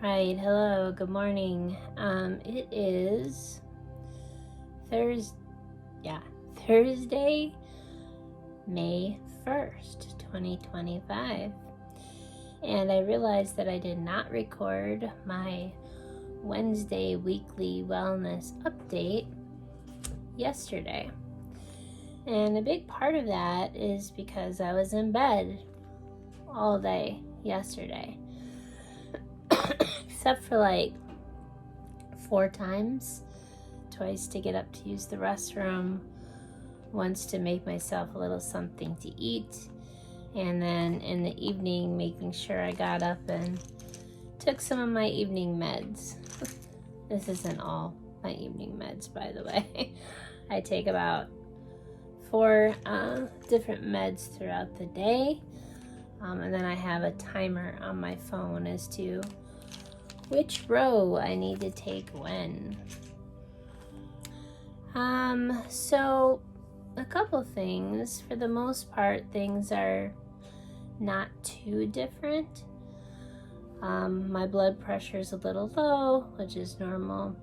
Right, hello, good morning. It is Thursday, May 1st, 2025. And I realized that I did not record my Wednesday weekly wellness update yesterday. And a big part of that is because I was in bed all day yesterday. Except for like 4 times, twice to get up to use the restroom, once to make myself a little something to eat, and then in the evening making sure I got up and took some of my evening meds. This isn't all my evening meds, by the way. I take about 4 different meds throughout the day, and then I have a timer on my phone as to which row I need to take when. So a couple things. For the most part, things are not too different. My blood pressure is a little low, which is normal.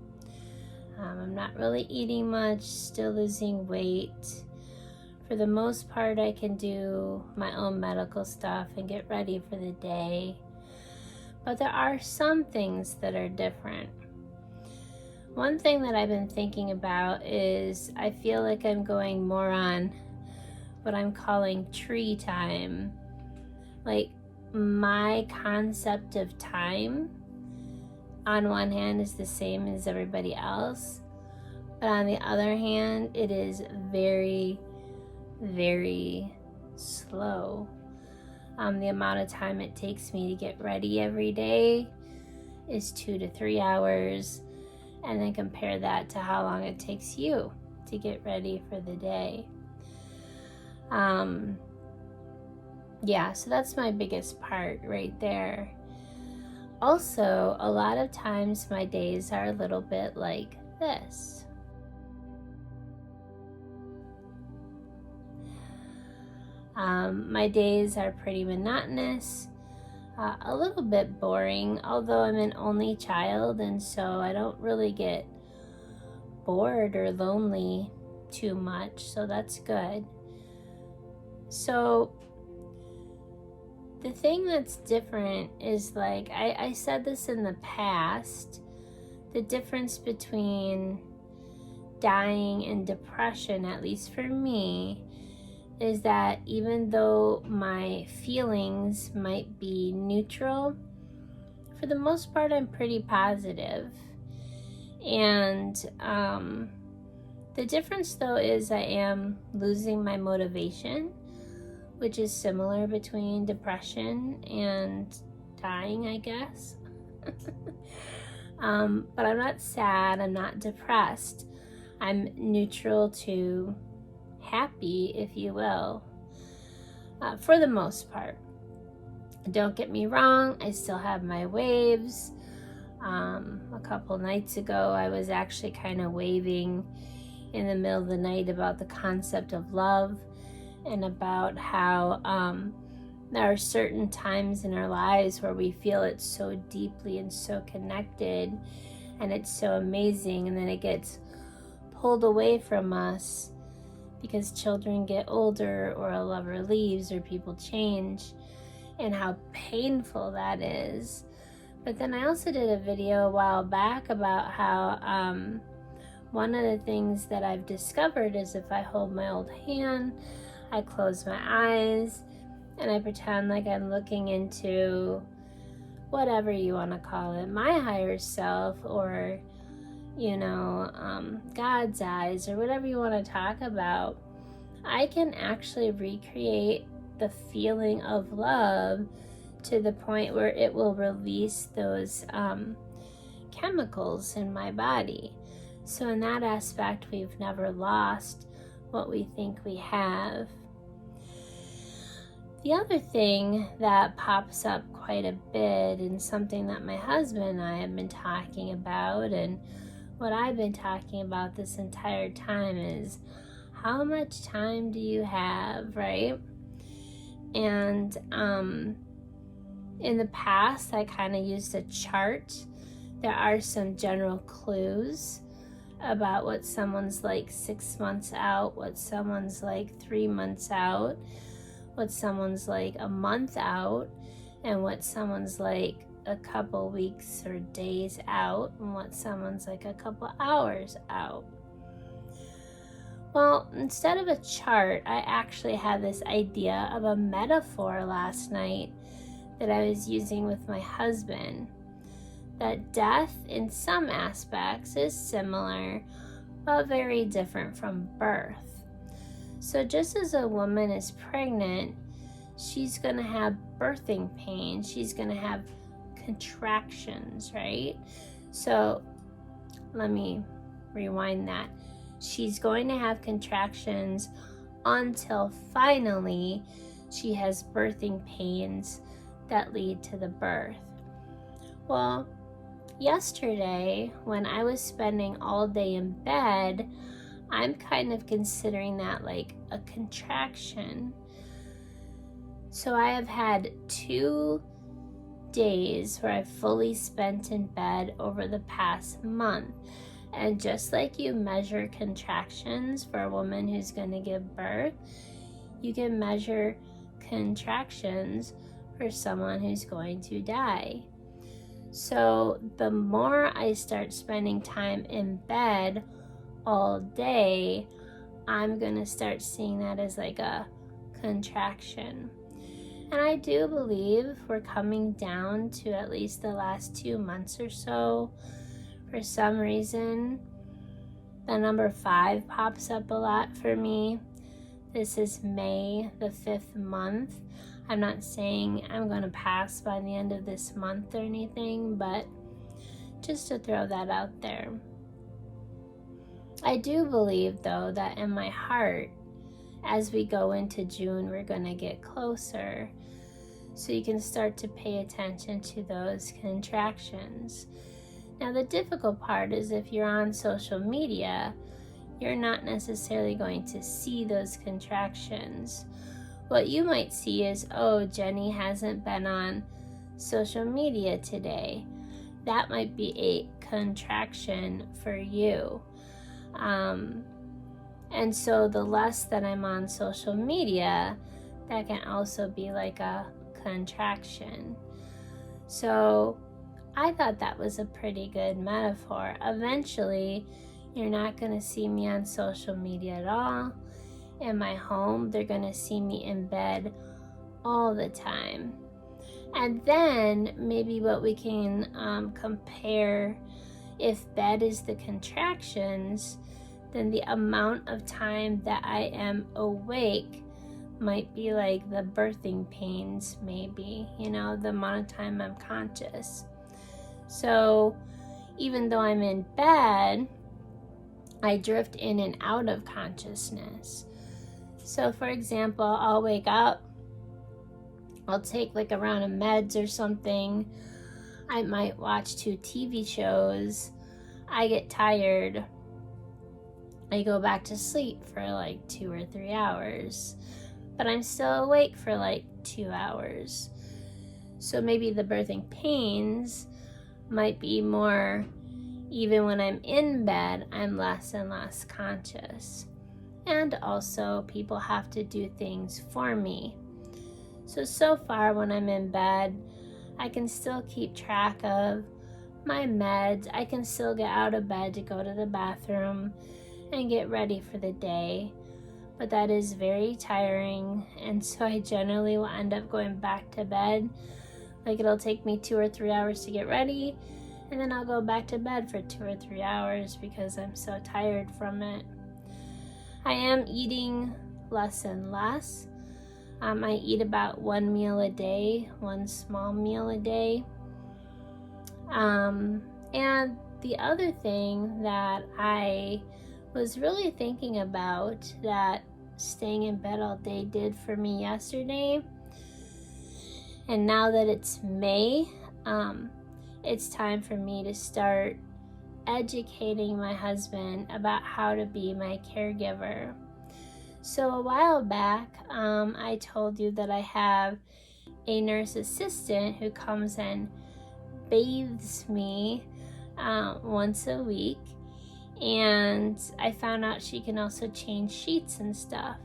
I'm not really eating much, still losing weight. For the most part, I can do my own medical stuff and get ready for the day. But there are some things that are different. One thing that I've been thinking about is I feel like I'm going more on what I'm calling tree time. Like, my concept of time on one hand is the same as everybody else, but on the other hand it is very, very slow. The amount of time it takes me to get ready every day is 2 to 3 hours, and then compare that to how long it takes you to get ready for the day. So that's my biggest part right there. Also, a lot of times my days are a little bit like this. My days are pretty monotonous, a little bit boring, although I'm an only child, and so I don't really get bored or lonely too much, so that's good. So the thing that's different is, like I said this in the past, the difference between dying and depression, at least for me, is that even though my feelings might be neutral, for the most part I'm pretty positive. And the difference though is I am losing my motivation, which is similar between depression and dying, I guess. But I'm not sad, I'm not depressed. I'm neutral to happy, if you will, for the most part. Don't get me wrong, I still have my waves. A couple nights ago, I was actually kind of waving in the middle of the night about the concept of love and about how there are certain times in our lives where we feel it so deeply and so connected, and it's so amazing, and then it gets pulled away from us because children get older, or a lover leaves, or people change, and how painful that is. But then I also did a video a while back about how one of the things that I've discovered is if I hold my old hand, I close my eyes, and I pretend like I'm looking into whatever you want to call it, my higher self, or God's eyes, or whatever you want to talk about, I can actually recreate the feeling of love to the point where it will release those chemicals in my body. So in that aspect, we've never lost what we think we have. The other thing that pops up quite a bit, and something that my husband and I have been talking about, and what I've been talking about this entire time, is how much time do you have, right? And In the past, I kind of used a chart. There are some general clues about what someone's like 6 months out, what someone's like 3 months out, what someone's like a month out, and what someone's like a couple weeks or days out, and what someone's like a couple hours out. Well, instead of a chart, I actually had this idea of a metaphor last night that I was using with my husband. That death in some aspects is similar, but very different from birth. So just as a woman is pregnant, she's going to have birthing pain. She's going to have contractions, right? So let me rewind that. She's going to have contractions until finally she has birthing pains that lead to the birth. Well, yesterday, when I was spending all day in bed, I'm kind of considering that like a contraction. So I have had 2 days where I've fully spent in bed over the past month. And just like you measure contractions for a woman who's going to give birth, you can measure contractions for someone who's going to die. So the more I start spending time in bed all day, I'm going to start seeing that as like a contraction. And I do believe we're coming down to at least the last 2 months or so. For some reason, the number 5 pops up a lot for me. This is May, the 5th month. I'm not saying I'm going to pass by the end of this month or anything, but just to throw that out there. I do believe, though, that in my heart, as we go into June, we're going to get closer. So you can start to pay attention to those contractions. Now, the difficult part is if you're on social media, you're not necessarily going to see those contractions. What you might see is, oh, Jenny hasn't been on social media today. That might be a contraction for you. And so the less that I'm on social media, that can also be like a contraction. So I thought that was a pretty good metaphor. Eventually, you're not going to see me on social media at all. In my home, they're going to see me in bed all the time. And then maybe what we can compare, if bed is the contractions, then the amount of time that I am awake might be like the birthing pains, maybe, the amount of time I'm conscious. So even though I'm in bed, I drift in and out of consciousness. So for example, I'll wake up, I'll take like a round of meds or something, I might watch 2 TV shows, I get tired, I go back to sleep for like 2 or 3 hours, but I'm still awake for like 2 hours. So maybe the birthing pains might be more, even when I'm in bed, I'm less and less conscious. And also, people have to do things for me. So far when I'm in bed, I can still keep track of my meds. I can still get out of bed to go to the bathroom and get ready for the day. But that is very tiring, and so I generally will end up going back to bed. Like it'll take me 2 or 3 hours to get ready, and then I'll go back to bed for 2 or 3 hours because I'm so tired from it. I am eating less and less. I eat about 1 meal a day, 1 small meal a day. And the other thing that I was really thinking about that staying in bed all day did for me yesterday, and now that it's May, it's time for me to start educating my husband about how to be my caregiver. So a while back, I told you that I have a nurse assistant who comes and bathes me once a week, and I found out she can also change sheets and stuff.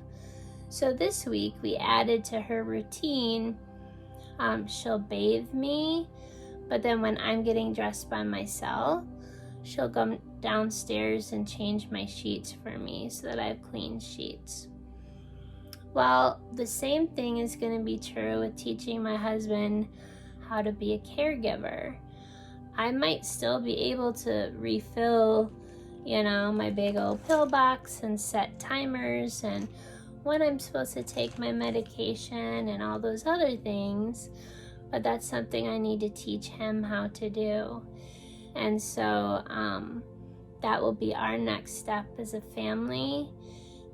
So this week we added to her routine, she'll bathe me, but then when I'm getting dressed by myself, she'll come downstairs and change my sheets for me so that I have clean sheets. Well, the same thing is going to be true with teaching my husband how to be a caregiver. I might still be able to refill, my big old pill box and set timers and when I'm supposed to take my medication and all those other things, but that's something I need to teach him how to do. And so that will be our next step as a family,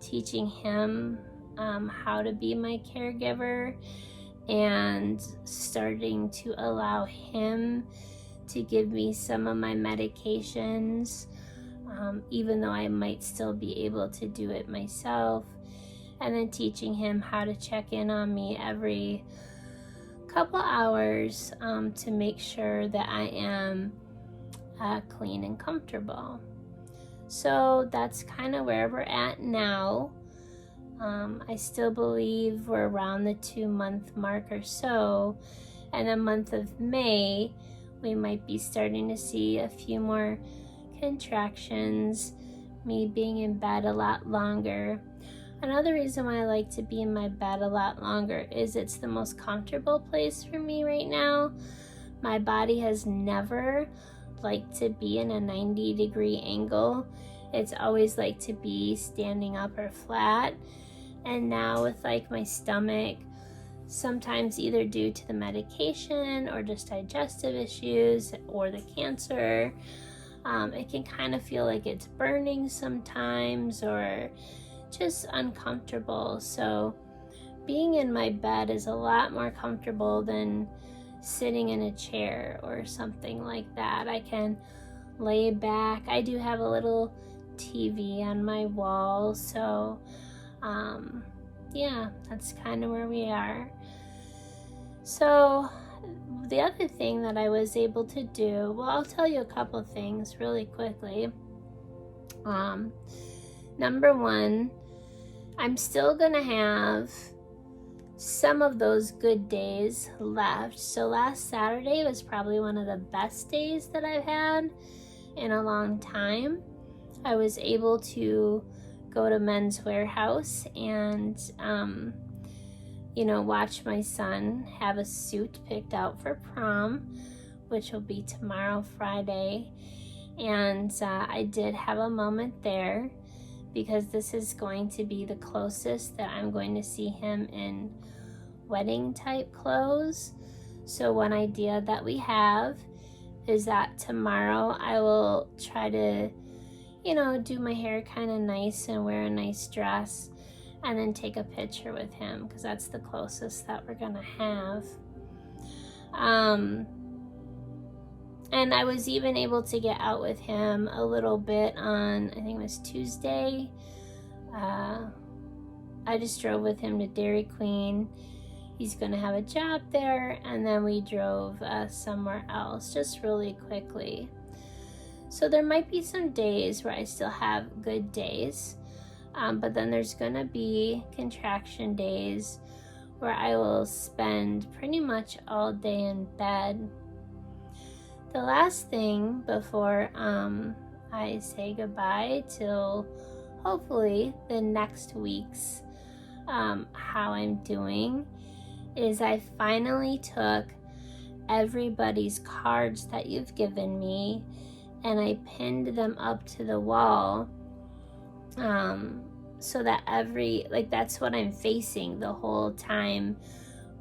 teaching him how to be my caregiver and starting to allow him to give me some of my medications, even though I might still be able to do it myself, and then teaching him how to check in on me every couple hours to make sure that I am clean and comfortable. So that's kind of where we're at now. I still believe we're around the 2-month mark or so, and the month of May we might be starting to see a few more contractions, me being in bed a lot longer. Another reason why I like to be in my bed a lot longer is it's the most comfortable place for me right now. My body has never liked to be in a 90-degree angle. It's always liked to be standing up or flat. And now with my stomach, sometimes either due to the medication or just digestive issues or the cancer, it can kind of feel like it's burning sometimes or just uncomfortable. So being in my bed is a lot more comfortable than sitting in a chair or something like that. I can lay back. I do have a little TV on my wall, so that's kind of where we are. So the other thing that I was able to do, well, I'll tell you a couple things really quickly. Number one, I'm still gonna have some of those good days left. So last Saturday was probably one of the best days that I've had in a long time. I was able to go to Men's Warehouse and watch my son have a suit picked out for prom, which will be tomorrow, Friday. And I did have a moment there because this is going to be the closest that I'm going to see him in wedding type clothes. So one idea that we have is that tomorrow I will try to do my hair kind of nice and wear a nice dress and then take a picture with him because that's the closest that we're gonna have. And I was even able to get out with him a little bit on, I think it was Tuesday. I just drove with him to Dairy Queen. He's gonna have a job there, and then we drove somewhere else just really quickly. So there might be some days where I still have good days, but then there's gonna be contraction days where I will spend pretty much all day in bed. The last thing before I say goodbye till hopefully the next week's how I'm doing is I finally took everybody's cards that you've given me and I pinned them up to the wall so that that's what I'm facing the whole time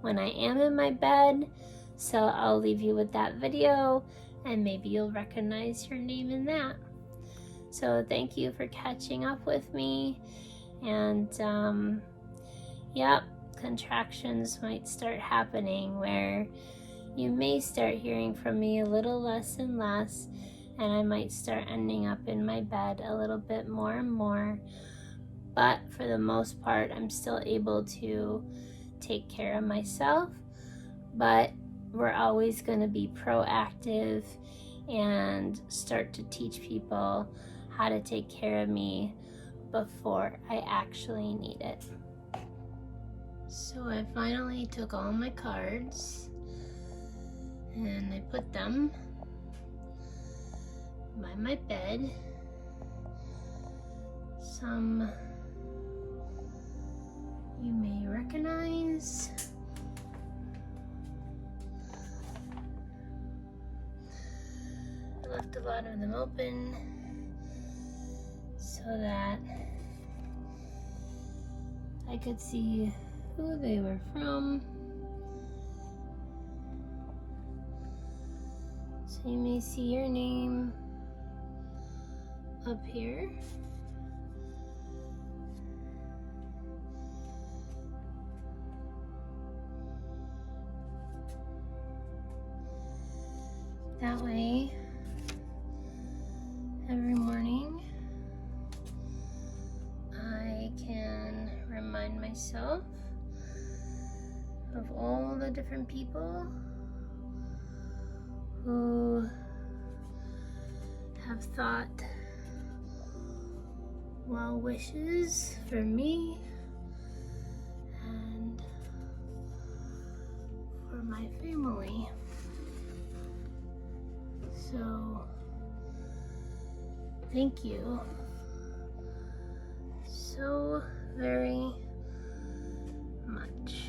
when I am in my bed. So I'll leave you with that video and maybe you'll recognize your name in that. So thank you for catching up with me. And contractions might start happening where you may start hearing from me a little less and less, and I might start ending up in my bed a little bit more and more. But for the most part, I'm still able to take care of myself. but we're always going to be proactive and start to teach people how to take care of me before I actually need it. So I finally took all my cards and I put them by my bed. Some you may recognize. I left a lot of them open so that I could see who they were from. So you may see your name up here. That way, every morning, I can remind myself of all the different people who have thought well wishes for me and for my family. So, thank you so very much.